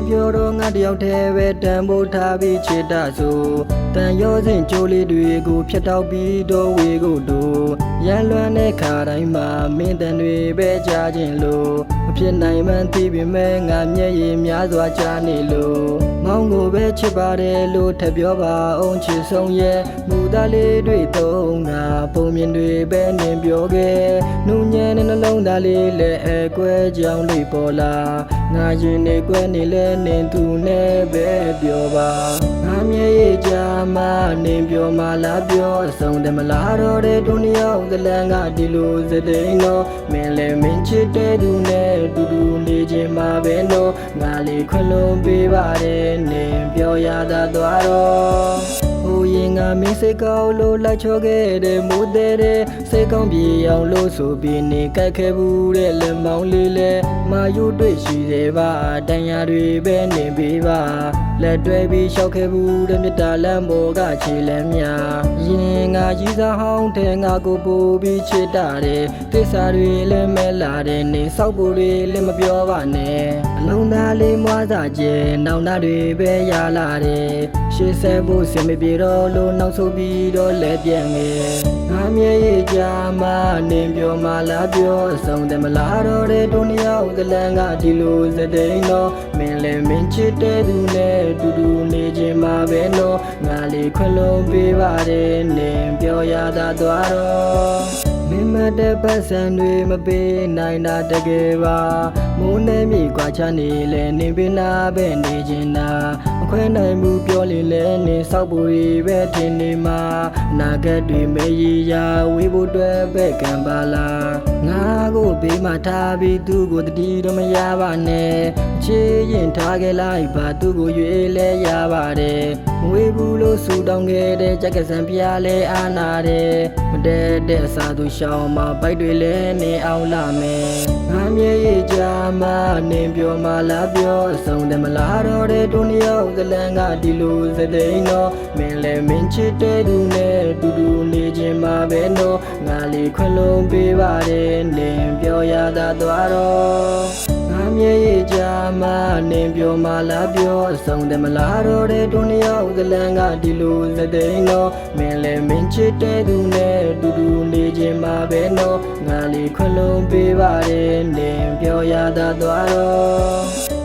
ပြောတော့ငါတယောက်တည်းပဲတန်ဖိုးထားပြီးချစ်တာဆိုတန်ရောစဉ်ကြိုးလေးတွေကိုဖြတ်တောက်ပြီးတော့ဝေကိုတို့ရန်လွမ်းတဲ့ခါတိုင်းမှာမင်းတန်တွေပဲကြားခြင်းလို့မဖြစ်နိုင်မှန်းသိပေမဲ့ငါမျက်ရည်များစွာကြားနေလို့မောင်ကိုပဲချစ်ပါတယ်လို့ထပ်ပြောပါအောင်ချစ်ဆုံးရဲ့မူသားလေးတွေသုံးတာပုံမြင်တွေပဲနင်ပြောခဲ့နှူးညံ့တဲ့နှလုံးသားလေးလည်းအကွဲကြောင်လေးပေါ်လာငါရင်နေကွဲနေလဲနင်သူနဲ့ပဲပြောပါငါမျက်ရည်ကြားမှနင်ပြောမှလားပြောဆုံးတယ်မလားတော့တဲ့ဒုနီယောကလန်ကဒီလိုစတဲ့နော်မင်းလည်းမင်းချစ်တဲ့သူနဲ့တူတူနေခြင်းမှာပဲနော်ငါလေးခွလုံးပေးပါတယ်နင်ပြောရတာသွားတော့ဟိုရင်ငါမင်းစိတ်ကောင်းလို့လိုက်ချောခဲ့တဲ့မိုးတဲ့စိတ်ကောင်းပြေအောင်လို့ဆိုပြီးနေကြိုက်ခဲ့ဘူးတဲ့လက်မောင်းလေးလဲမာယူတွေ့ရှိသေးပါတန်ရာတွေပဲနေပေးပါလက်တွဲပြီးရှောက်ခဲ့ဘူးတဲ့မြတ်တာလမ်းပေါ်ကခြေလမ်းများရင်ငါကြီးစားဟောင်းတဲ့ငါကိုပို့ပြီးချစ်တာတဲ့ကိစ္စတွေလည်းမဲလာတဲ့နေဆောက်ဖို့တွေလည်းမပြောပါနဲ့အလုံးသားလေးမွားစားကျဲနောင်သားတွေပဲရလာတဲ့ရှေ့ဆက်ဖို့စင်မပြေတော့လို့နောက်ဆုတ်ပြီးတော့လက်ပြန်ငယ်ငါမျက်ရည်ကြားမှနင်ပြောမှလားပြောဆုံးတယ်မလားတော့တဲ့ဒုနီယောကလန်ကဒီလိုစတဲ့နော်မင်းလည်းမင်းချစ်တဲ့သူနဲ့တူတူနေခြင်းမှာပဲနော်ငါလေးခွလုံးပေးပါတယ်နင်ပြောရတာသွားတော့မင်းမတဲ့ပတ်စံတွေမပေးနိုင်တာတကယ်ပါမိုးနဲ့မြေကွာချနေလဲနေပင်နာပဲနေခြင်းနာမခွဲနိုင်ဘူးပြောလေလဲနေဆောက်ဖို့ပဲထင်နေမှာနာဂတ်တွေမေးရရာဝေးဖို့အတွက်ပဲကံပါလားငါကိုဘေးမှာထားပြီးသူ့ကိုတတိတော့မရပါနဲ့ချေရင်ထားခဲ့လိုက်ပါသူ့ကိုရွေးလဲရပါတယ်မဝေးဘူးလို့ဆူတောင်းခဲ့တဲ့ကြက်ကစံပြားလဲအာနာတယ်မတဲတဲ့အစာသူရှောင်းမှာပိုက်တွေလဲနေအောင်လာမယ်ငါမျက်ရည်ကြားမှနင်ပြောမှလားပြောဆုံးတယ်မလားတော့တဲ့ဒုနီယောကလန်ကဒီလိုစတဲ့နော်မင်းလည်းမင်းချစ်တဲ့သူနဲ့တူတူနေခြင်းမှာပဲနော်ငါလေးခွလုံးပေးပါတယ်နင်ပြောရတာသွားတော့ငါမျက်ရည်ကြားမှနင်ပြောမှလားပြောဆုံးတယ်မလားတော့တဲ့ဒုနီယောကလန်ကဒီလိုစတဲ့နော်မင်းလည်းမင်းချစ်တဲ့သူနဲ့တူတူနေခြင်းမှာပဲနော်ငါလေးခွလုံးပေးပါတယ်နင်ပြောရတာသွားတော့